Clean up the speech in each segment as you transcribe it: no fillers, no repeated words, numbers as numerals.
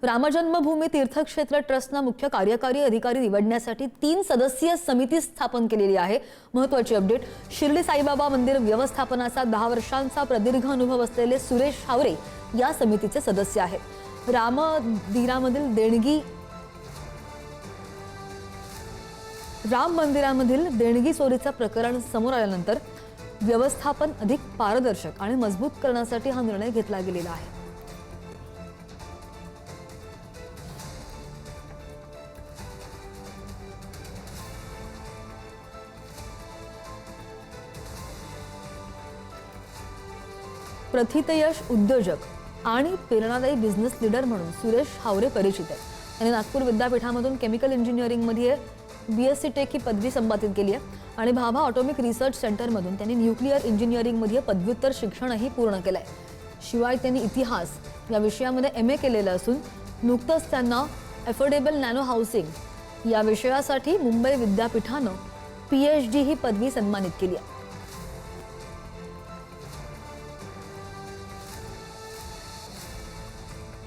रामजन्मभूमी तीर्थक्षेत्र ट्रस्टना मुख्य कार्यकारी अधिकारी निवडण्यासाठी 3 सदस्यीय समिती स्थापन केलेली आहे। महत्त्वाची अपडेट, शिर्डी साईबाबा मंदिर व्यवस्थापनाचा 10 वर्षांचा प्रदीर्घ अनुभव असलेले सुरेश हावरे या समितीचे सदस्य आहेत। राम मंदिरामधील देणगी चोरीचा प्रकरण समोर आल्यानंतर व्यवस्थापन अधिक पारदर्शक आणि मजबूत करण्यासाठी हा निर्णय घेतला गेलेला आहे। प्रथितयश उद्योजक आणि प्रेरणादायी बिझनेस लीडर म्हणून सुरेश हावरे परिचित आहेत। त्यांनी नागपूर विद्यापीठामधून केमिकल इंजिनिअरिंग मध्ये BSc टेक ही पदवी संपादित केली आहे आणि भाभा ऑटोमिक रिसर्च सेंटरमधून त्यांनी न्यूक्लिअर इंजिनिअरिंग मध्ये पदव्युत्तर शिक्षणही पूर्ण केलंय। शिवाय त्यांनी इतिहास या विषयामध्ये MA केलेलं असून नुकतंच त्यांना अफोर्डेबल नॅनो हाऊसिंग या विषयासाठी मुंबई विद्यापीठानं PhD ही पदवी सन्मानित केली आहे।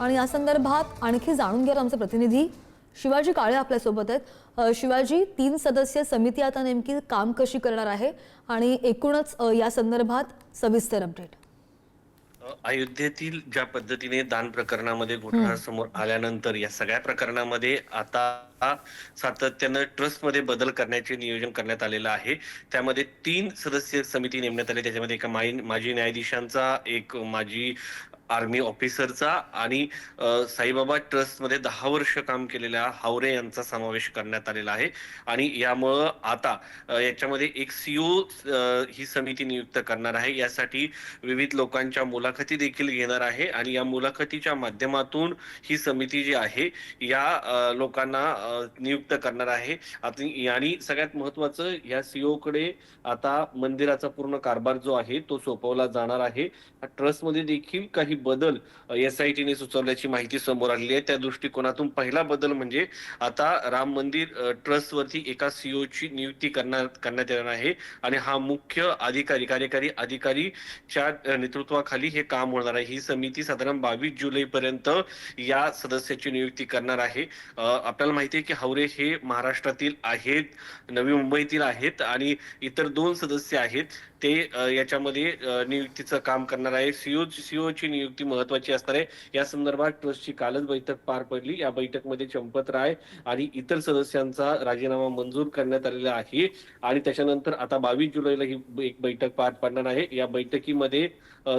आणि या संदर्भात आणखी जाणून घेणार आमचे प्रतिनिधी शिवाजी काळे आपल्या सोबत आहेत। शिवाजी, 3 सदस्यीय समिती आता नेमकी काम कशी करणार आहे आणि एकूणच या संदर्भात सविस्तर अपडेट। अयोध्येतील ज्या पद्धतीने दान प्रकरणामध्ये घोटाळा समोर आल्यानंतर या सगळ्या प्रकरणामध्ये आता सातत्यानं ट्रस्टमध्ये बदल करण्याचे नियोजन करण्यात आलेलं आहे। त्यामध्ये 3 सदस्यीय समिती नेमण्यात आली। त्याच्यामध्ये एका माजी न्यायाधीशांचा, एक माजी आर्मी ऑफिसरचा आणि साईबाबा ट्रस्टमध्ये 10 वर्ष काम केलेल्या हावरे यांचा समावेश करण्यात आलेला आहे। आणि यामुळं आता याच्यामध्ये एक CEO ही समिती नियुक्त करणार आहे। यासाठी विविध लोकांच्या मुलाखती देखील घेणार आहे आणि या मुलाखतीच्या माध्यमातून ही समिती जी आहे या लोकांना नियुक्त करणार आहे। आणि सगळ्यात महत्त्वाचं, या CEO कडे आता मंदिराचा पूर्ण कारभार जो आहे तो सोपवला जाणार आहे। ट्रस्टमध्ये देखील काही बदल SIT ने सुचवल्याची माहिती समोर आलेली आहे। त्या दृष्टिकोनातून पहिला बदल म्हणजे आता राम मंदिर ट्रस्ट वरती एका CEO ची नियुक्ती करण्यात येणार आहे आणि हा मुख्य अधिकारी, कार्यकारी अधिकारीच्या नेतृत्वाखाली हे काम होणार आहे। ही समिती साधारण 22 जुलै पर्यंत या सदस्याची नियुक्ती करणार आहे। आपल्याला माहिती आहे की हावरे हे महाराष्ट्रातील आहेत, नवी मुंबईतील आहेत आणि इतर 2 सदस्य आहेत ते याच्यामध्ये नियुक्तीचं काम करणार आहे। CEO ची नियुक्ती महत्वाची असणार आहे। या संदर्भात ट्रस्टची कालच बैठक पार पडली। या बैठकमध्ये चंपत राय आणि इतर सदस्यांचा राजीनामा मंजूर करण्यात आलेला आहे आणि त्याच्यानंतर आता 22 जुलैला ही एक बैठक पार पडणार आहे। या बैठकीमध्ये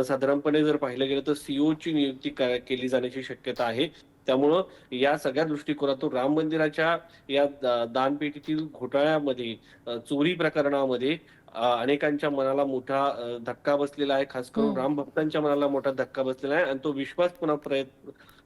साधारणपणे जर पाहिलं गेलं तर CEO ची नियुक्ती केली जाण्याची शक्यता आहे। त्यामुळं या सगळ्या दृष्टिकोनातून राम मंदिराच्या या दानपेटीतील घोटाळ्यामध्ये, चोरी प्रकरणामध्ये अनेकांच्या मनाला मोठा धक्का बसलेला आहे। खास करून राम भक्तांच्या मनाला मोठा धक्का बसलेला आहे आणि तो विश्वास पुन्हा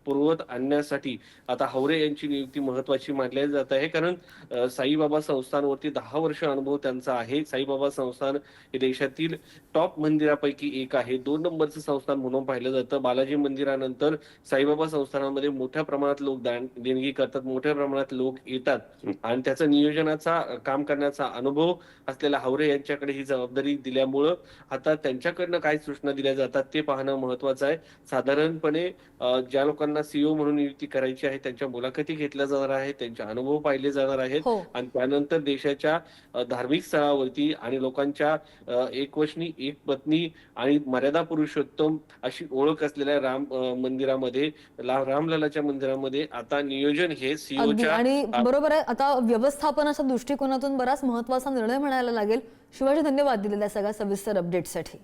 पूर्ववत आणण्यासाठी आता हावरे यांची नियुक्ती महत्वाची मानली जात आहे। कारण साईबाबा संस्थानवरती 10 वर्ष अनुभव त्यांचा आहे। साईबाबा संस्थान हे देशातील टॉप मंदिरापैकी एक आहे। 2 नंबरचं संस्थान म्हणून पाहिलं जातं। बालाजी मंदिरानंतर साईबाबा संस्थानामध्ये मोठ्या प्रमाणात लोक देणगी करतात, मोठ्या प्रमाणात लोक येतात आणि त्याचं नियोजनाचा काम करण्याचा अनुभव असलेल्या हावरे यांच्याकडे ही जबाबदारी दिल्यामुळं आता त्यांच्याकडनं काय सूचना दिल्या जातात ते पाहणं महत्वाचं आहे। साधारणपणे ज्या लोकांना CEO म्हणून नियुक्ती करायची आहे त्यांच्या मुलाखती घेतल्या जाणार आहेत, त्यांचे अनुभव पाहिले जाणार आहेत आणि त्यानंतर देशाच्या धार्मिक स्थळावरती आणि लोकांच्या एकवचनी एक पत्नी आणि मर्यादा पुरुषोत्तम अशी ओळख असलेल्या राम मंदिरामध्ये, रामललाच्या मंदिरामध्ये आता नियोजन हे CEOच्या आणि बरोबर आहे। आता व्यवस्थापनाच्या दृष्टिकोनातून बराच महत्त्वाचा निर्णय म्हणायला लागेल। शिवाजी, धन्यवाद दिलेल्या सगळ्या सविस्तर अपडेटसाठी।